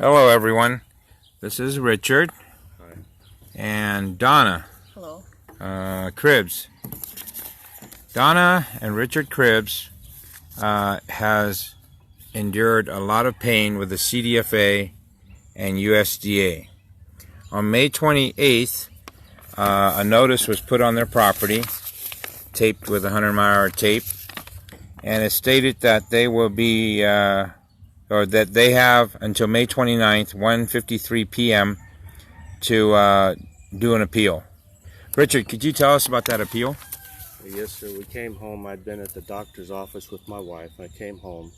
Hello, everyone. This is Richard. Hi. And Donna. Hello. Cribbs. Donna and Richard Cribbs has endured a lot of pain with the CDFA and USDA. On May 28th, a notice was put on their property, taped with 100-mile tape, and it stated that they will be or that they have until May 29th, 1:53 p.m. to do an appeal. Richard, could you tell us about that appeal? Yes, sir. We came home. I'd been at the doctor's office with my wife. I came home,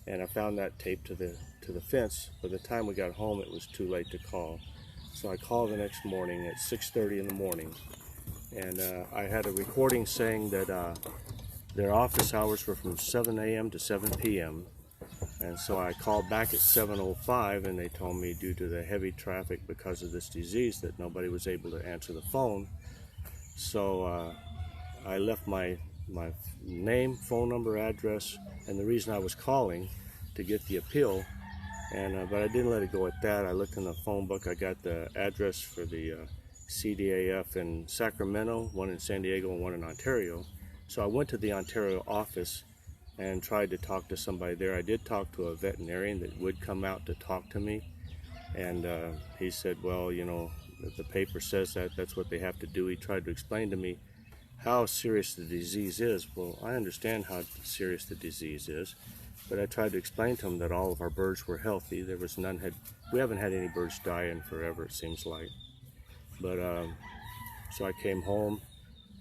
and I found that taped to the fence. By the time we got home, it was too late to call. So I called the next morning at 6:30 in the morning, and I had a recording saying that their office hours were from 7 a.m. to 7 p.m. And so I called back at 7:05, and they told me due to the heavy traffic because of this disease that nobody was able to answer the phone. So I left my name, phone number, address, and the reason I was calling to get the appeal. And but I didn't let it go at that. I looked in the phone book. I got the address for the CDAF in Sacramento, one in San Diego, and one in Ontario. So I went to the Ontario office and tried to talk to somebody there. I did talk to a veterinarian that would come out to talk to me, and he said, well, you know, if the paper says that's what they have to do. He tried to explain to me how serious the disease is. Well, I understand how serious the disease is, but I tried to explain to him that all of our birds were healthy. There was we haven't had any birds die in forever, it seems like. But so I came home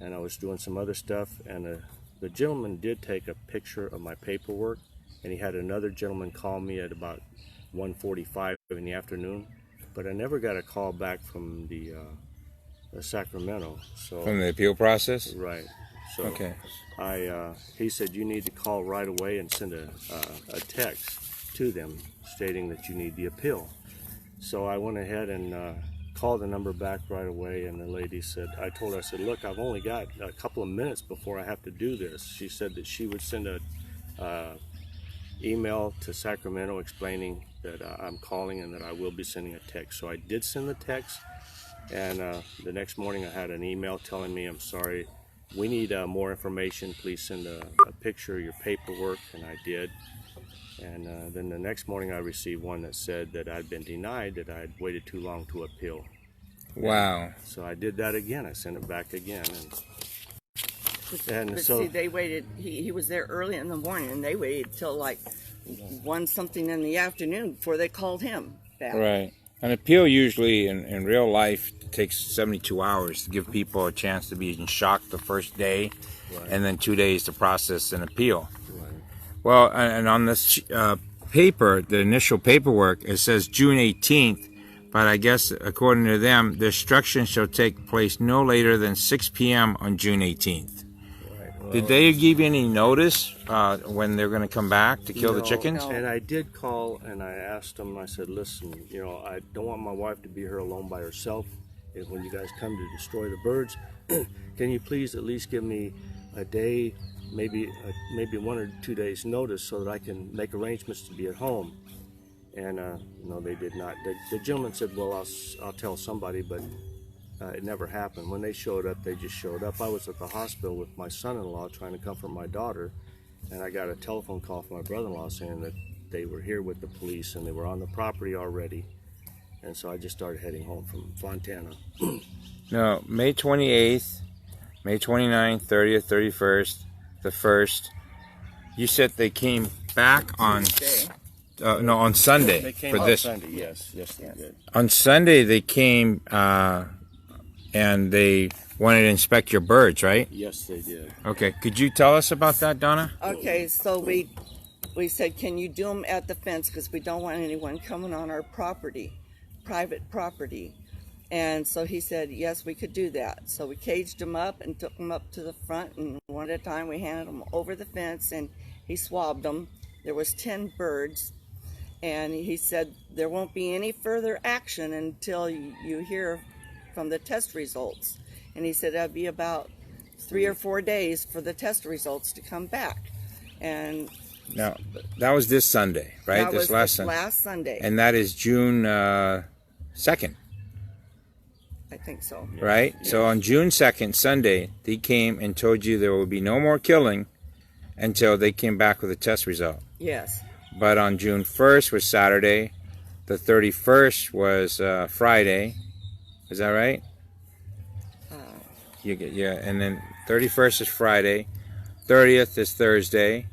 and I was doing some other stuff, and the gentleman did take a picture of my paperwork, and he had another gentleman call me at about 1:45 in the afternoon, but I never got a call back from the Sacramento. So From the appeal process? right. So Okay. he said you need to call right away and send a text to them stating that you need the appeal. So I went ahead and called the number back right away, and the lady said, I told her, I said, look, I've only got a couple of minutes before I have to do this. She said that she would send a email to Sacramento explaining that I'm calling and that I will be sending a text. So I did send the text, and the next morning I had an email telling me, I'm sorry, we need more information. Please send a picture of your paperwork, and I did. And then the next morning I received one that said that I'd been denied, that I'd waited too long to appeal. Wow. So I did that again. I sent it back again. But so see, they waited. He was there early in the morning, and they waited till like 1 something in the afternoon before they called him back. Right. An appeal usually in real life takes 72 hours to give people a chance to be in shock the first day, Right. and then 2 days to process an appeal. Right. Well, and on this paper, the initial paperwork, it says June 18th, but I guess according to them, the instruction shall take place no later than 6 p.m. on June 18th. Right. Well, Did they give you any notice when they're going to come back to kill the chickens? No. And I did call, and I asked them, I said, listen, you know, I don't want my wife to be here alone by herself. And when you guys come to destroy the birds, can you please at least give me a day, maybe 1 or 2 days notice so that I can make arrangements to be at home? And no, they did not. The gentleman said, well, I'll tell somebody, but it never happened. When they showed up, they just showed up. I was at the hospital with my son-in-law trying to comfort my daughter, and I got a telephone call from my brother-in-law saying that they were here with the police and they were on the property already. And so I just started heading home from Fontana. No, May 28th, May 29th, 30th, 31st, the 1st. You said they came back on on Sunday. They came for on this. Sunday, yes, they did. On Sunday they came and they wanted to inspect your birds, right? Yes, they did. Okay, could you tell us about that, Donna? Okay, so we said, can you do them at the fence because we don't want anyone coming on our property, private property. And so he said, yes, we could do that. So we caged them up and took them up to the front, and one at a time we handed them over the fence, and he swabbed them. There was 10 birds, and he said there won't be any further action until you hear from the test results. And he said that'd be about 3 or 4 days for the test results to come back. And Now, that was this Sunday, right? That This was last this Sunday. last Sunday. And that is June 2nd, I think so. right? So on June 2nd, Sunday, they came and told you there will be no more killing until they came back with a test result. Yes. But on June 1st was Saturday. The 31st was Friday. Is that right? Yeah, and then 31st is Friday. 30th is Thursday.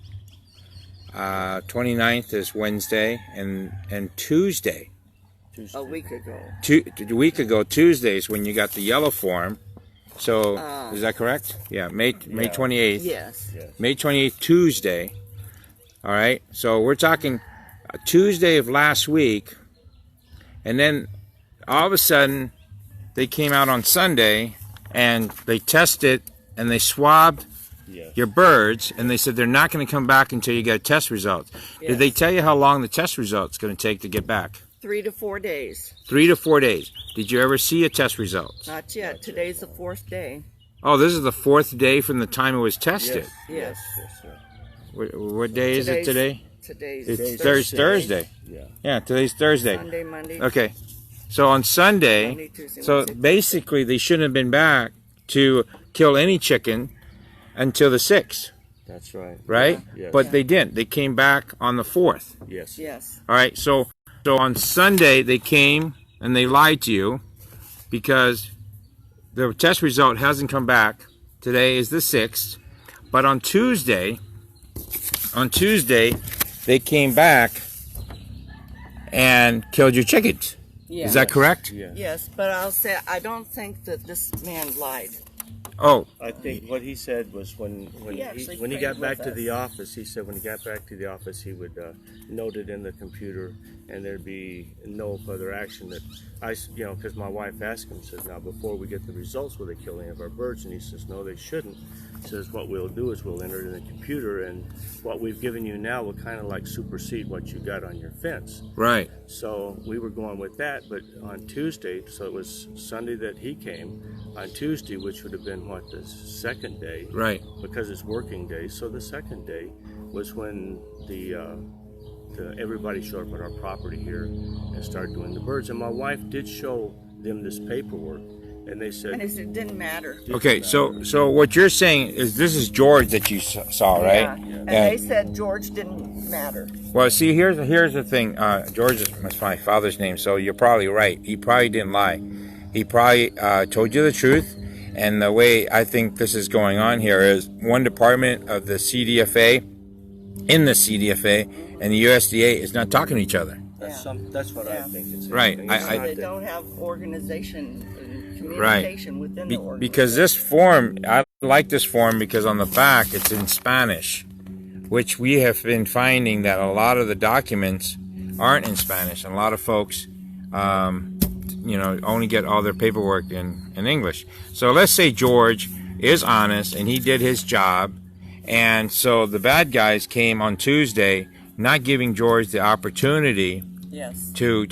29th is Wednesday, and Tuesday. A week ago. A week ago, Tuesday is when you got the yellow form. So is that correct? Yeah, May 28th. Yes. May 28th, Tuesday. All right. So we're talking Tuesday of last week, and then all of a sudden they came out on Sunday and they tested and they swabbed your birds, and they said they're not going to come back until you get test results. Yes. Did they tell you how long the test results going to take to get back? 3 to 4 days. 3 to 4 days. Did you ever see a test result? Not yet. Today's the 4th day. Oh, this is the 4th day from the time it was tested. Yes. What day is it today? Today's It's Thursday. Thursday. Yeah, today's Thursday. Sunday, Monday. Okay. So on Sunday, Monday, Tuesday, so Wednesday, basically they shouldn't have been back to kill any chicken until the 6th, That's right. right? Yeah. But they didn't. They came back on the 4th. Yes. Yes. All right. So on Sunday they came and they lied to you because the test result hasn't come back. Today is the 6th, but on Tuesday they came back and killed your chickens. Yes. Is that correct? Yeah. Yes, but I'll say I don't think that this man lied. Oh, I think what he said was when He actually he prayed got back with to us. the office, he said when he got back to the office, he would note it in the computer, and there'd be no further action. That because my wife asked him, says, now before we get the results, will they kill any of our birds? And he says, no, they shouldn't. Says what we'll do is we'll enter it in the computer, and what we've given you now will kind of like supersede what you got on your fence. right. So we were going with that, but on Tuesday, so it was Sunday that he came, on Tuesday, which would have been what, the second day, Right. because it's working day. So the second day was when everybody showed up at our property here and started doing the birds. And my wife did show them this paperwork, and they said, And it didn't matter. Okay, so what you're saying is this is George that you saw, right? Yeah. And they said George didn't matter. Well, see, here's the thing. George is my father's name, so you're probably right. He probably didn't lie. He probably told you the truth. And the way I think this is going on here is one department of the CDFA, in the CDFA, and the USDA is not talking to each other. that's what I think it's. Right. It's So not they that- don't have organization and communication within the organization. Because this form, I like this form because on the back it's in Spanish, which we have been finding that a lot of the documents aren't in Spanish. And a lot of folks, only get all their paperwork in English. So let's say George is honest and he did his job. And so the bad guys came on Tuesday, not giving George the opportunity Yes. to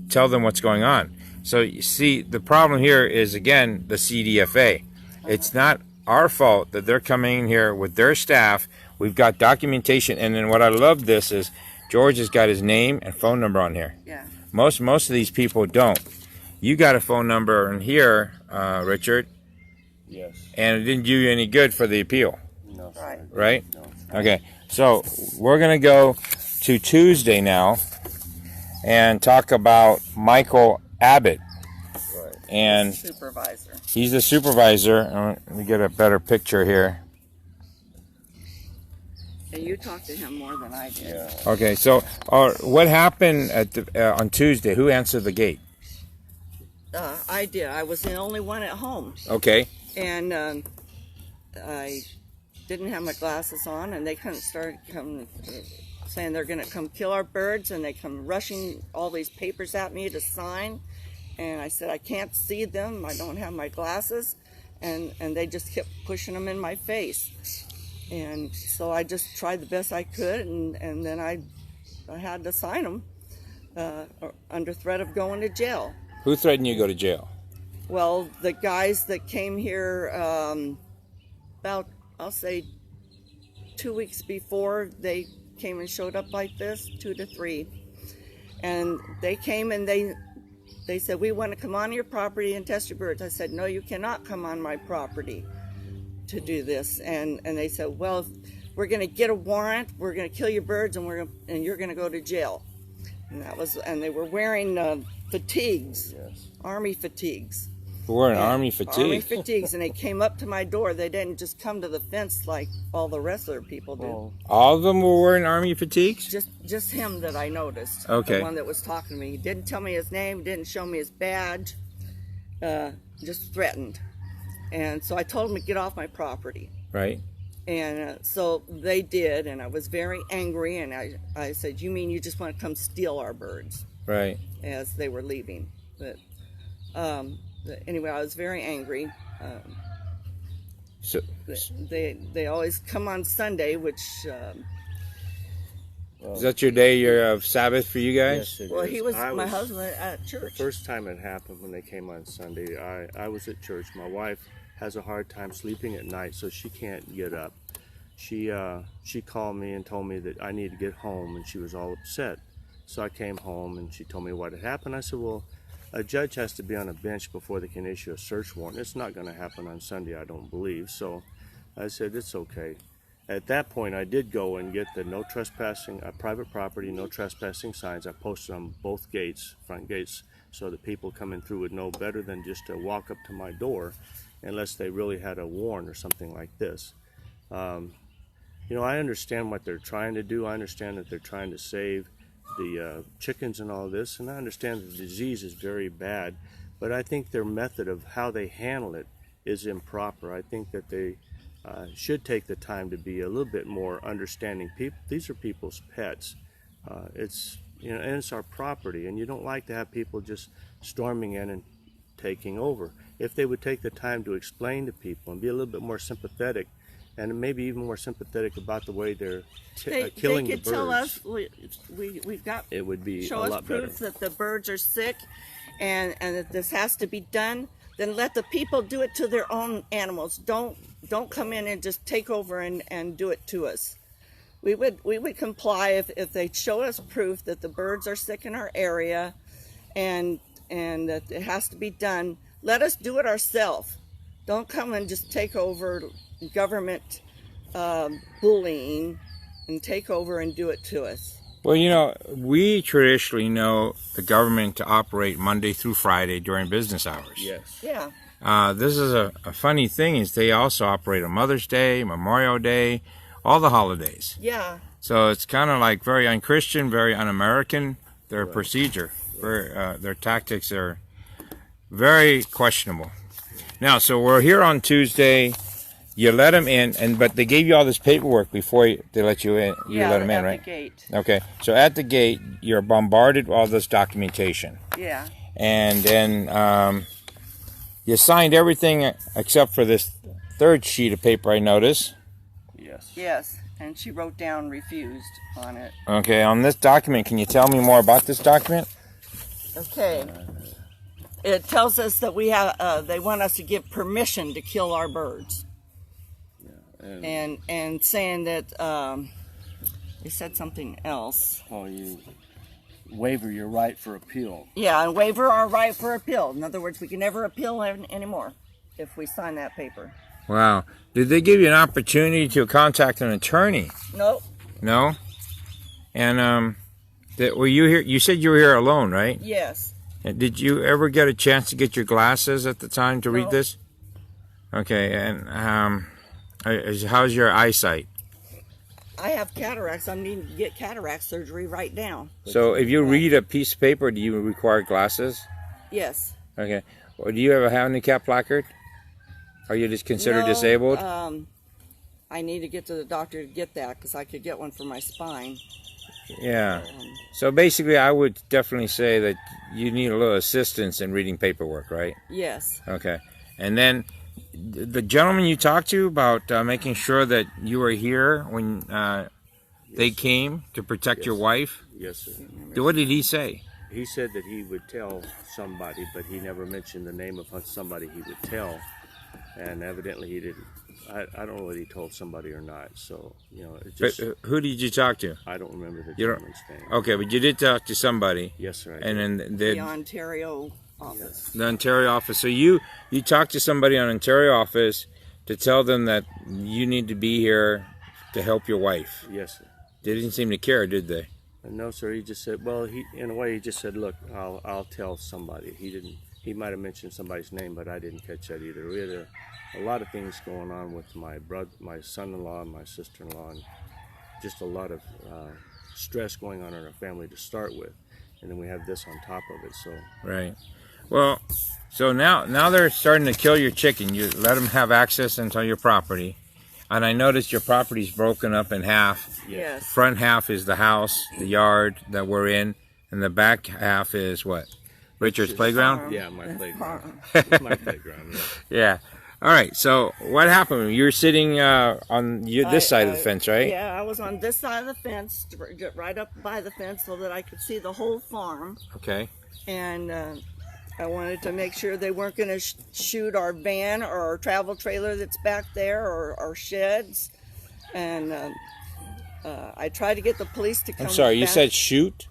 tell them what's going on. So you see, the problem here is again the CDFA. It's not our fault that they're coming in here with their staff. We've got documentation, and then what I love this is George has got his name and phone number on here. Yeah. Most of these people don't. You got a phone number in here, Richard, Yes. and it didn't do you any good for the appeal, No. Right. right? No. Okay, so we're gonna go to Tuesday now and talk about Michael Abbott. Right. And Supervisor. he's the supervisor. Let me get a better picture here. And you talked to him more than I did. Yeah. Okay, so what happened on Tuesday? Who answered the gate? I did. I was the only one at home. Okay, And I didn't have my glasses on, and they started coming, saying they're going to come kill our birds, and they come rushing all these papers at me to sign. And I said, I can't see them. I don't have my glasses. And they just kept pushing them in my face. And so I just tried the best I could, and then I had to sign them under threat of going to jail. who threatened you to go to jail? Well, the guys that came here about, I'll say, 2 weeks before they came and showed up like this, 2 to 3. And they came and they said, we want to come on your property and test your birds. I said, no, you cannot come on my property to do this. And they said, well, we're going to get a warrant, we're going to kill your birds, and you're going to go to jail. And they were wearing fatigues, Yes. army fatigues. We're in Army fatigue. Army fatigues, and they came up to my door. They didn't just come to the fence like all the rest of the people did. Oh, All of them were wearing Army fatigues? Just him that I noticed. Okay. The one that was talking to me. He didn't tell me his name, didn't show me his badge, just threatened. And so I told him to get off my property. Right. And so they did, and I was very angry, and I said, you mean you just want to come steal our birds? Right. As they were leaving. But anyway, I was very angry. So, They always come on Sunday, which is that your day of Sabbath for you guys? yes, it well, is. he was I my husband at church. The first time it happened when they came on Sunday, I was at church. My wife has a hard time sleeping at night, so she can't get up. She called me and told me that I need to get home, and she was all upset. So I came home, and she told me what had happened. I said, well, a judge has to be on a bench before they can issue a search warrant. It's not going to happen on Sunday, I don't believe. So I said, it's okay. At that point, I did go and get the no trespassing, private property, no trespassing signs. I posted on both gates, front gates, so that people coming through would know better than just to walk up to my door unless they really had a warrant or something like this. You know, I understand what they're trying to do. I understand that they're trying to save the chickens and all this, and I understand the disease is very bad, but I think their method of how they handle it is improper. I think that they should take the time to be a little bit more understanding. These are people's pets. It's, you know, and it's our property, and you don't like to have people just storming in and taking over. If they would take the time to explain to people and be a little bit more sympathetic, and maybe even more sympathetic about the way they're killing the birds. They could tell us, we've got, it would be show a us lot proof better. that the birds are sick and that this has to be done. Then let the people do it to their own animals. Don't come in and just take over and do it to us. We would comply if they show us proof that the birds are sick in our area and that it has to be done. Let us do it ourselves. Don't come and just take over government bullying and take over and do it to us. Well, you know, we traditionally know the government to operate Monday through Friday during business hours. Yes. Yeah. This is a funny thing is they also operate on Mother's Day, Memorial Day, all the holidays. Yeah. So it's kind of like very un-Christian, very un-American. Their procedure, their tactics are very questionable. Now, so we're here on Tuesday. You let them in, but they gave you all this paperwork before they let you in. You let them in, right? At the gate. Okay. So at the gate, you're bombarded with all this documentation. Yeah. And then you signed everything except for this third sheet of paper, I notice. Yes. Yes. And she wrote down refused on it. Okay. On this document, can you tell me more about this document? Okay. It tells us that we have. They want us to give permission to kill our birds. And saying that they said something else. Oh, you waiver your right for appeal. Yeah, and waiver our right for appeal. In other words, we can never appeal anymore if we sign that paper. Wow. Did they give you an opportunity to contact an attorney? Nope. No? And were you here? You said you were here alone, right? Yes. And did you ever get a chance to get your glasses at the time to read No. this? Okay, and how's your eyesight? I have cataracts. I'm needing to get cataract surgery right now. So if you read a piece of paper, do you require glasses? Yes. Okay. Or do you have a handicap placard? Are you just considered disabled? I need to get to the doctor to get that because I could get one for my spine. Yeah. So basically, I would definitely say that you need a little assistance in reading paperwork, right? Yes. Okay. And then the gentleman you talked to about making sure that you were here when they came to protect your wife, Yes, sir. what did he say? He said that he would tell somebody, but he never mentioned the name of somebody he would tell. And evidently he didn't I don't know whether he told somebody or not. So, you know, it But just, who did you talk to? I don't remember the You don't- gentleman's name. Okay, but you did talk to somebody. Yes, sir. I And did. then The did Ontario office. the Ontario office. So you talked to somebody on Ontario office to tell them that you need to be here to help your wife. Yes, sir. They didn't seem to care, did they? No, sir. He just said, well, in a way, he just said, look, I'll tell somebody. He didn't. He might have mentioned somebody's name, but I didn't catch that either. We had a lot of things going on with my son-in-law, and my sister-in-law, and just a lot of stress going on in our family to start with, and then we have this on top of it. So Right. Well, so now they're starting to kill your chicken. You let them have access into your property, and I noticed your property's broken up in half. Yes. Front half is the house, the yard that we're in, and the back half is what? Richard's playground? yeah, my playground. Farm. It's my playground. Yeah. Yeah. All right. So what happened? You were sitting on this side of the fence, right? Yeah, I was on this side of the fence, right up by the fence, so that I could see the whole farm. Okay. And I wanted to make sure they weren't going to shoot our van or our travel trailer that's back there, or our sheds. And I tried to get the police to come. I'm sorry. You back. said shoot?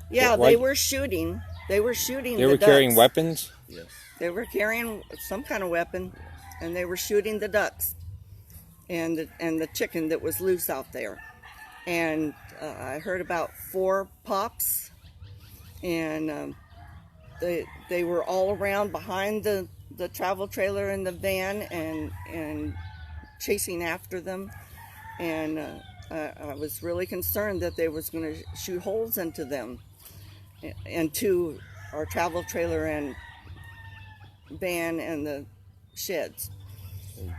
Yeah, Why- they were shooting. They were shooting. They were carrying ducks. weapons? Yes. They were carrying some kind of weapon, and they were shooting the ducks and the chicken that was loose out there. And I heard about 4 pops, and they were all around behind the travel trailer and the van, and chasing after them. And I was really concerned that they was going to shoot holes into them, into our travel trailer and van and the sheds.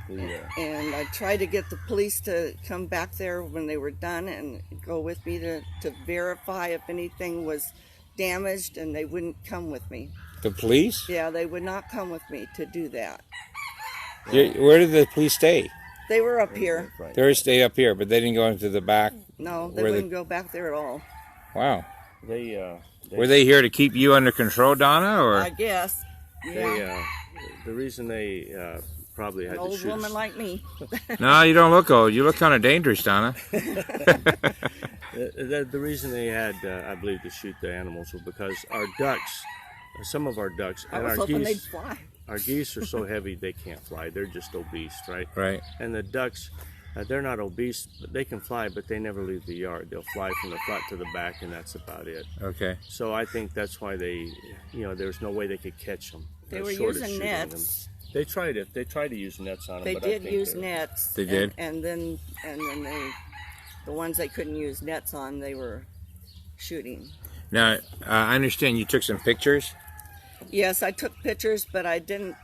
And I tried to get the police to come back there when they were done and go with me to verify if anything was damaged, and they wouldn't come with me. The police? Yeah, they would not come with me to do that. Where did the police stay? They were up here. They were stay up here, but they didn't go into the back. No, they Where wouldn't go back there at all. Wow. They Were they here to keep you under control, Donna? Or I guess. Yeah. the reason they probably had An to old shoot woman us, like me. no, you don't look old. You look kind of dangerous, Donna. the reason they had, I believe, to shoot the animals was because our ducks, some of our ducks, I and was our hoping they'd geese, fly. our geese are so heavy they can't fly. They're just obese, right? Right. And the ducks, they're not obese, but they can fly, but they never leave the yard. They'll fly from the front to the back, and that's about it. Okay. So I think that's why they, there's no way they could catch them. They were short of using shooting nets. them. They tried it. They tried to use nets on them. They but I did think use they- nets. They did? And then the ones they couldn't use nets on, they were shooting. Now, I understand you took some pictures. Yes, I took pictures, but I didn't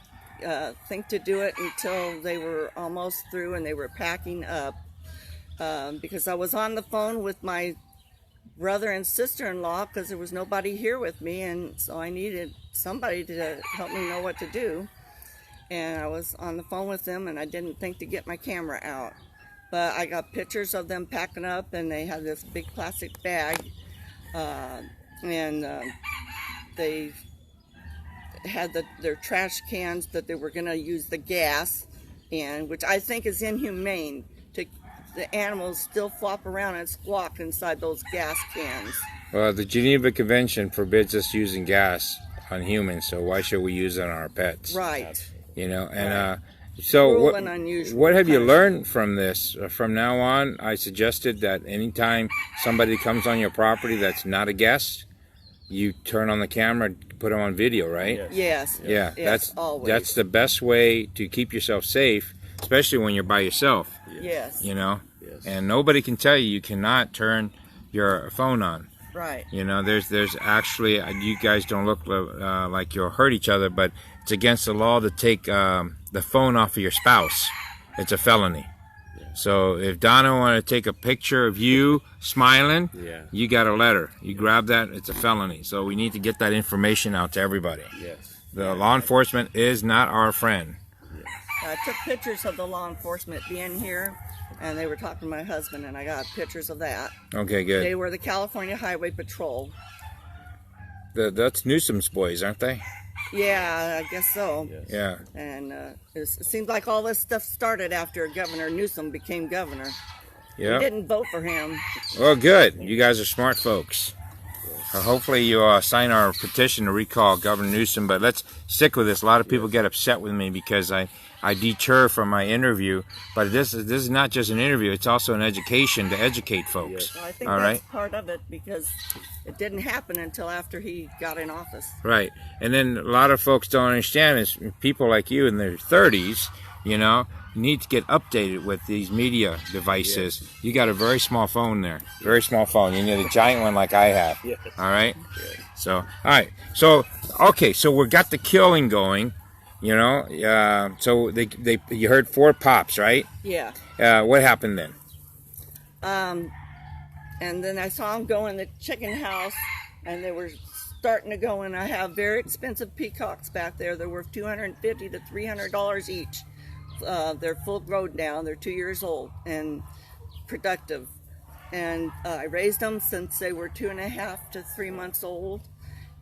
think to do it until they were almost through and they were packing up, because I was on the phone with my brother and sister-in-law because there was nobody here with me, and so I needed somebody to help me know what to do. And I was on the phone with them, and I didn't think to get my camera out, but I got pictures of them packing up, and they had this big plastic bag, and they had their trash cans that they were going to use the gas, and which I think is inhumane. The animals still flop around and squawk inside those gas cans. Well, the Geneva Convention forbids us using gas on humans, so why should we use it on our pets? Right. You know, and Right. so Cruel what? and unusual What have you punishment. learned from this? From now on, I suggested that anytime somebody comes on your property that's not a guest, you turn on the camera, put them on video, right? Yes. Yes. Yeah, Yes, always. that's the best way to keep yourself safe, especially when you're by yourself. Yes. You know, Yes. and nobody can tell you cannot turn your phone on. Right. You know, there's actually, you guys don't look like you'll hurt each other, but it's against the law to take the phone off of your spouse. It's a felony. So if Donna wanted to take a picture of you smiling, Yeah. you got a letter. You grab that, it's a felony. So we need to get that information out to everybody. Yes. The law enforcement is not our friend. I took pictures of the law enforcement being here, and they were talking to my husband, and I got pictures of that. Okay, good. They were the California Highway Patrol. That's Newsom's boys, aren't they? Yeah, I guess so. Yes. Yeah. And it seems like all this stuff started after Governor Newsom became governor. We Yeah. didn't vote for him. Well, good. You guys are smart folks. Hopefully you sign our petition to recall Governor Newsom, but let's stick with this. A lot of people get upset with me because I deter from my interview, but this is not just an interview, it's also an education to educate folks. Well, I think All that's right? part of it because it didn't happen until after he got in office. Right. And then a lot of folks don't understand is people like you in their 30s, you know, need to get updated with these media devices. Yes. You got a very small phone there. Very small phone. You need a giant one like I have. Yes. All right? Yes. So, all right. So, okay. So we got the killing going, you know. So you heard 4 pops, right? Yeah. What happened then? And then I saw them go in the chicken house, and they were starting to go in. I have very expensive peacocks back there. They're worth $250 to $300 each. They're full grown now. They're 2 years old and productive. And I raised them since they were 2.5 to 3 months old.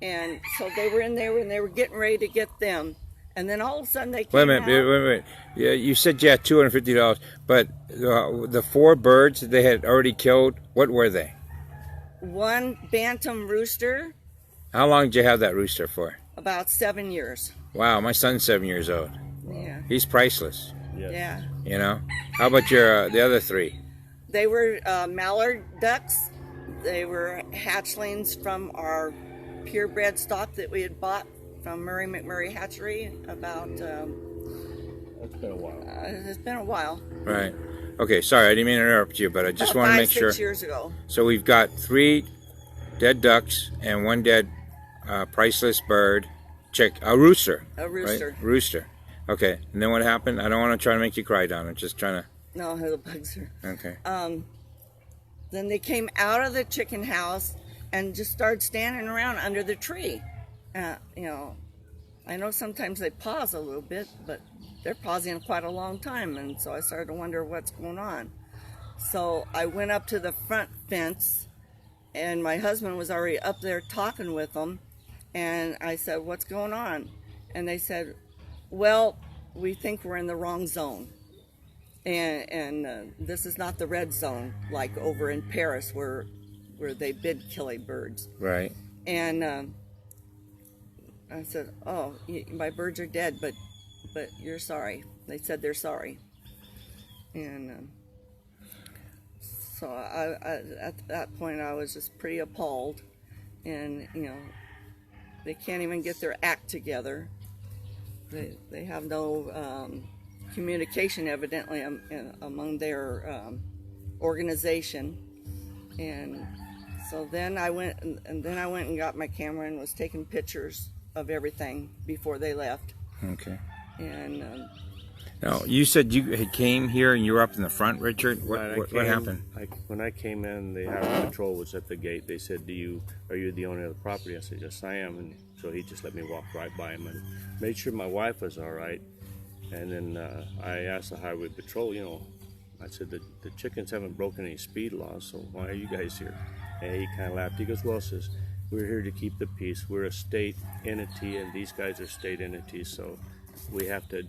And so they were in there and they were getting ready to get them. And then all of a sudden they came Wait a minute. Yeah, you said you had $250, but the 4 birds that they had already killed, what were they? One bantam rooster, How long did you have that rooster for? about 7 years. Wow, my son's 7 years old. Yeah. He's priceless. Yes. Yeah. You know. How about your the other 3? They were mallard ducks. They were hatchlings from our purebred stock that we had bought from Murray McMurray Hatchery about, It's been a while. it's been a while. Right. Okay. Sorry, I didn't mean to interrupt you, but I just About want to 5, make sure. 6 years ago. So we've got 3 dead ducks and 1 dead priceless bird, a rooster. A rooster. Right? Rooster. Okay. And then what happened? I don't want to try to make you cry, Don. I'm just trying No, the bugs are. to. Okay. Then they came out of the chicken house and just started standing around under the tree. You know, I know sometimes they pause a little bit, but they're pausing quite a long time, and so I started to wonder what's going on. So I went up to the front fence, and my husband was already up there talking with them, and I said, "What's going on?" And they said, "Well, we think we're in the wrong zone, and this is not the red zone like over in Paris where they bid killing birds." Right. And I said, "Oh, my birds are dead, but you're sorry." They said they're sorry, and so I at that point I was just pretty appalled, and you know, they can't even get their act together. They have no communication evidently among their organization, and so then I went and got my camera and was taking pictures of everything before they left. Okay. And Now, you said you had came here and you were up in the front, Richard. Right, What happened? When I came in, the highway patrol was at the gate. They said, are you the owner of the property? I said, yes, I am. And so he just let me walk right by him and made sure my wife was all right. And then I asked the highway patrol, I said, the chickens haven't broken any speed laws, so why are you guys here? And he kind of laughed. He goes, well, says, we're here to keep the peace. We're a state entity, and these guys are state entities, so we have to,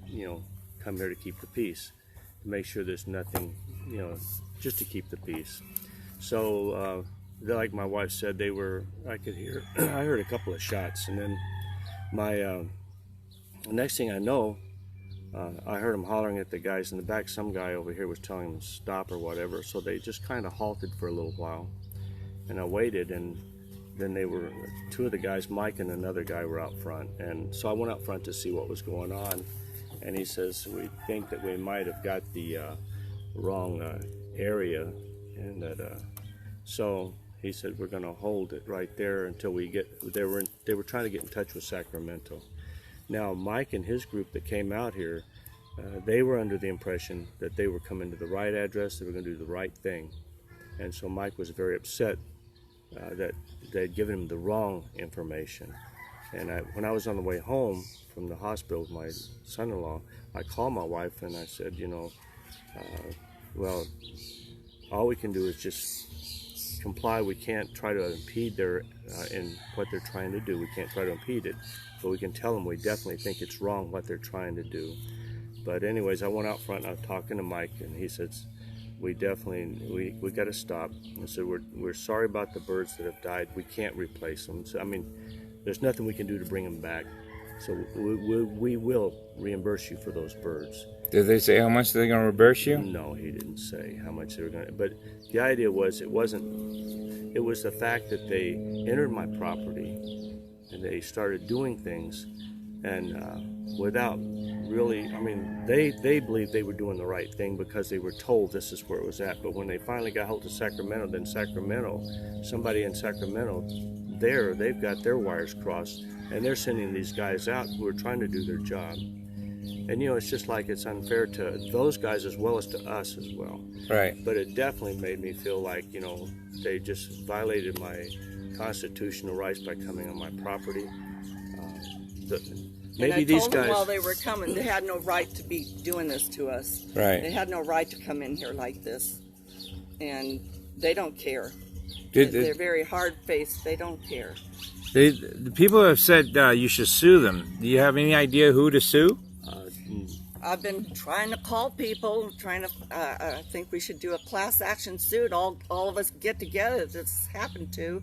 come here to keep the peace, to make sure there's nothing, just to keep the peace. So, like my wife said, I could hear, I heard a couple of shots, and then my, next thing I know, I heard them hollering at the guys in the back. Some guy over here was telling them to stop or whatever, so they just kind of halted for a little while, and I waited, and then two of the guys, Mike and another guy, were out front, and so I went out front to see what was going on. And he says, we think that we might have got the wrong area, and that so he said we're going to hold it right there until we get. They were trying to get in touch with Sacramento. Now Mike and his group that came out here, they were under the impression that they were coming to the right address, they were going to do the right thing, and so Mike was very upset that they had given him the wrong information. And when I was on the way home from the hospital with my son-in-law, I called my wife and I said, well, all we can do is just comply. We can't try to impede their in what they're trying to do. We can't try to impede it, but we can tell them we definitely think it's wrong what they're trying to do. But anyways, I went out front and I was talking to Mike, and he says, we definitely we got to stop. And so we're sorry about the birds that have died. We can't replace them. So I mean, there's nothing we can do to bring them back. So we will reimburse you for those birds. Did they say how much they're going to reimburse you? No, he didn't say how much they were going to. But the idea was it was the fact that they entered my property and they started doing things, and without really, I mean, they believed they were doing the right thing because they were told this is where it was at. But when they finally got hold of Sacramento, then somebody in Sacramento, they've got their wires crossed, and they're sending these guys out who are trying to do their job. And you know, it's just like it's unfair to those guys as well as to us as well. Right. But it definitely made me feel like, you know, they just violated my constitutional rights by coming on my property. Maybe and I these told guys, them while they were coming, they had no right to be doing this to us. Right. They had no right to come in here like this, and they don't care. Did, They're very hard-faced. They don't care. the people have said you should sue them. Do you have any idea who to sue? I've been trying to call people, I think we should do a class action suit. All of us get together that's happened to,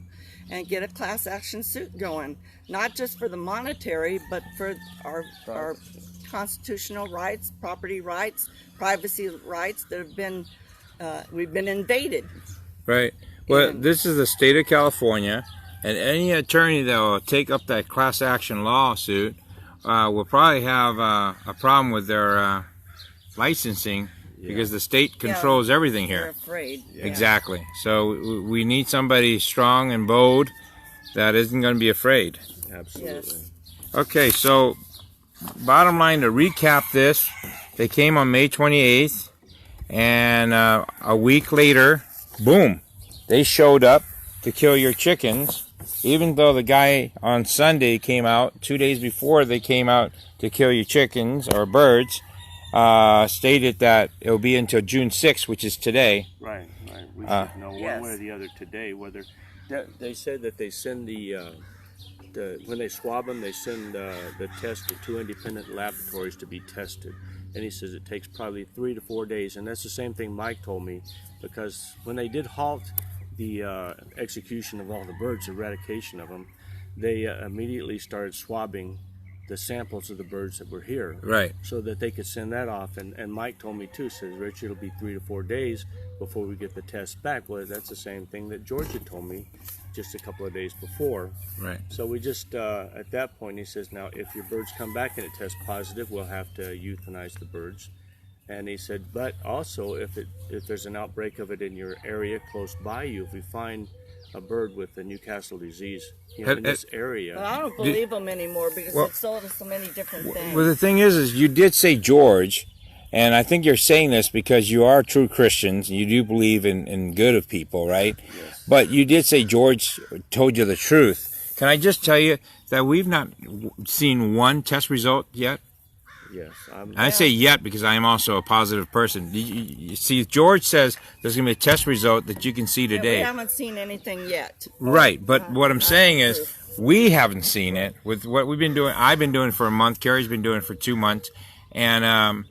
and get a class action suit going. Not just for the monetary, but for our constitutional rights, property rights, privacy rights that have been, we've been invaded. Right. Well, And this is the state of California, and any attorney that will take up that class action lawsuit will probably have a problem with their licensing, because the state controls everything they're here. afraid. Yeah. Exactly. So we need somebody strong and bold that isn't going to be afraid. absolutely. Yes. Okay, so bottom line, to recap this, they came on May 28th, and a week later, boom, they showed up to kill your chickens. Even though the guy on Sunday came out, 2 days before they came out to kill your chickens or birds, stated that it'll be until June 6th, which is today. Right. We should know one Yes. way or the other today whether they said that they send when they swab them, they send the test to 2 independent laboratories to be tested. And he says it takes probably 3 to 4 days, and that's the same thing Mike told me, because when they did halt the execution of all the birds, eradication of them, they immediately started swabbing the samples of the birds that were here, Right. so that they could send that off. And Mike told me too, says, Rich, it'll be 3 to 4 days before we get the test back. Well, that's the same thing that George had told me just a couple of days before. Right. So we just, at that point, he says, now if your birds come back and it tests positive, we'll have to euthanize the birds. And he said, but also if there's an outbreak of it in your area close by you, if we find a bird with the Newcastle disease in this area. But I don't believe them anymore, because they've sold us so many different things. Well, the thing is you did say George, and I think you're saying this because you are true Christians, and you do believe in good of people, right? Yes. But you did say George told you the truth. Can I just tell you that we've not seen one test result yet? Yes. And I say yet because I am also a positive person. You see, George says there's going to be a test result that you can see today. We haven't seen anything yet. Right, but what I'm saying is we haven't seen it with what we've been doing. I've been doing for a month. Carrie's been doing it for 2 months, and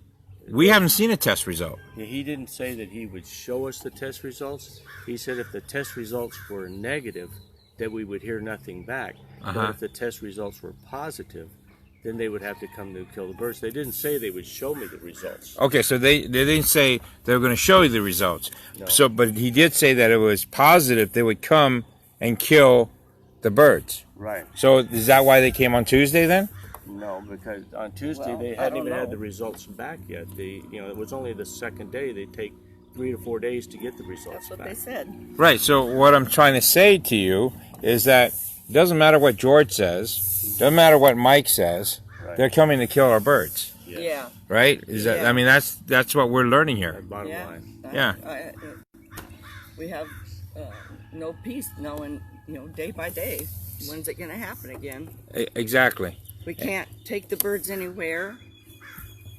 we haven't seen a test result. He didn't say that he would show us the test results. He said if the test results were negative, that we would hear nothing back. But if the test results were positive, then they would have to come to kill the birds. They didn't say they would show me the results. Okay, so they didn't say they were going to show you the results. No. So, but he did say that it was positive they would come and kill the birds. Right. So is that why they came on Tuesday then? No, because on Tuesday Well, they I hadn't don't even had know. the results back yet. It was only the second day. They take 3 to 4 days to get the results That's what back. they said. Right, so what I'm trying to say to you is that it doesn't matter what George says, doesn't matter what Mike says, Right. they're coming to kill our birds. Yes. Yeah. Right? Is that? Yeah. I mean, that's what we're learning here. That's bottom Yeah. line. Yeah. We have no peace knowing, day by day, when's it going to happen again? Exactly. We can't take the birds anywhere.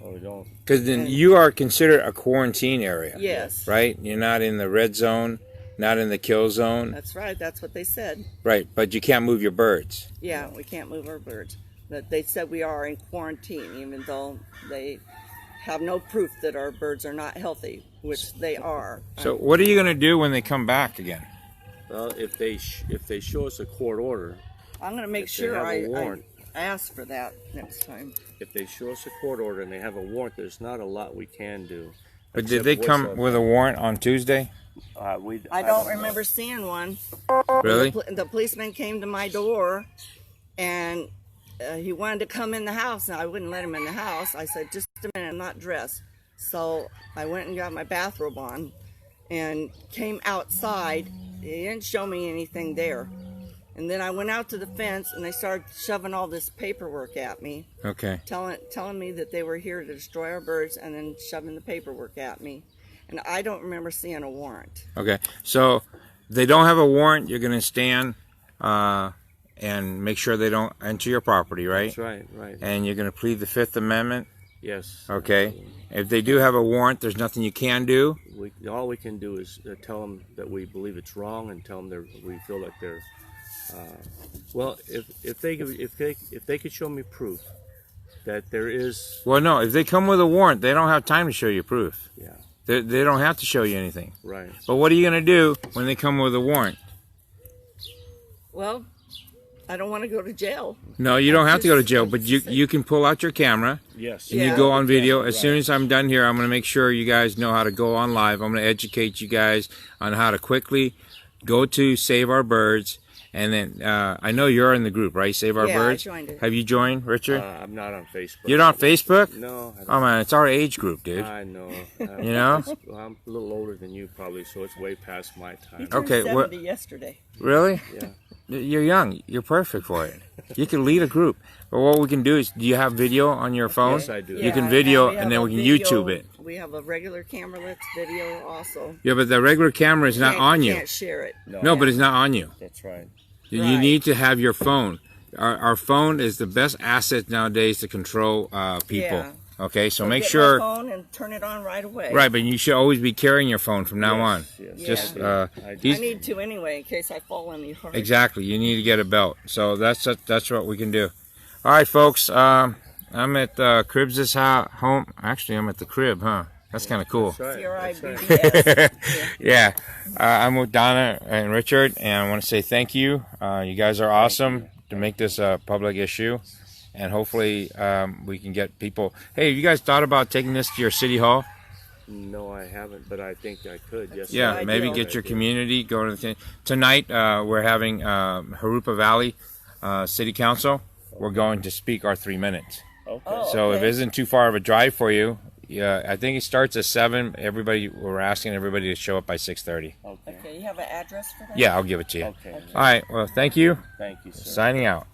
Oh, we don't. Because then you are considered a quarantine area. Yes. Right? You're not in the red zone. not in the kill zone. That's right. That's what they said. Right, but you can't move your birds. Yeah, we can't move our birds. But they said we are in quarantine, even though they have no proof that our birds are not healthy, which they are. So what are you going to do when they come back again? Well, if they show us a court order, I'm going to make if they sure have a I warrant, ask for that next time. if they show us a court order and they have a warrant, there's not a lot we can do. But did they come with a warrant on Tuesday? I don't remember seeing one. Really? The policeman came to my door, and he wanted to come in the house, and I wouldn't let him in the house. I said, just a minute, I'm not dressed. So I went and got my bathrobe on and came outside. He didn't show me anything there. And then I went out to the fence, and they started shoving all this paperwork at me. Okay. Telling me that they were here to destroy our birds, and then shoving the paperwork at me. And I don't remember seeing a warrant. Okay. So they don't have a warrant. You're going to stand and make sure they don't enter your property, right? That's right, right. And you're going to plead the Fifth Amendment? Yes. Okay. Absolutely. If they do have a warrant, there's nothing you can do? All we can do is tell them that we believe it's wrong, and tell them we feel like they're. Well, if they could show me proof that there is. Well, no. If they come with a warrant, they don't have time to show you proof. Yeah. They don't have to show you anything. Right. But what are you going to do when they come with a warrant? Well, I don't want to go to jail. No, you don't have to go to jail, but you can pull out your camera. Yes. And you go on video. As soon as I'm done here, I'm going to make sure you guys know how to go on live. I'm going to educate you guys on how to quickly go to Save Our Birds. And then I know you're in the group, right? Save Our Birds. Yeah, I joined it. Have you joined, Richard? I'm not on Facebook. You're not on Facebook? No. I don't. Oh man, it's our age group, dude. I know. You know? Well, I'm a little older than you probably, so it's way past my time. Okay, 70 yesterday. Really? Yeah. You're young. You're perfect for it. You can lead a group. But what we can do is, do you have video on your phone? Yes, I do. You can video, we have and then a we can video. YouTube it. We have a regular camera that's video also. Yeah, but the regular camera is not on you. Can't share it. No, but it's not on you. That's right. You Right. need to have your phone. Our phone is the best asset nowadays to control people. Yeah. Okay, so Or make get sure. my phone and turn it on right away. Right, but you should always be carrying your phone from now on. Yes. Just I I these- need to anyway in case I fall in the yard. exactly. You need to get a belt. So that's what we can do. All right, folks. I'm at Cribbs' home. Actually, I'm at the crib, huh? That's kind of cool. That's right. That's right. CRIBBS. Yeah, I'm with Donna and Richard, and I want to say thank you. You guys are awesome to make this a public issue, and hopefully we can get people. Hey, you guys thought about taking this to your city hall? No, I haven't, but I think I could. Yes. Yeah, good maybe idea. get your community. Go to the tonight. We're having Harupa Valley City Council. We're going to speak our 3 minutes. Okay. Oh. So if okay. it isn't too far of a drive for you, yeah, I think it starts at 7. We're asking everybody to show up by 6:30. Okay. Okay, you have an address for that? Yeah, I'll give it to you. Okay. All right. Well, thank you. Thank you, sir. Signing out.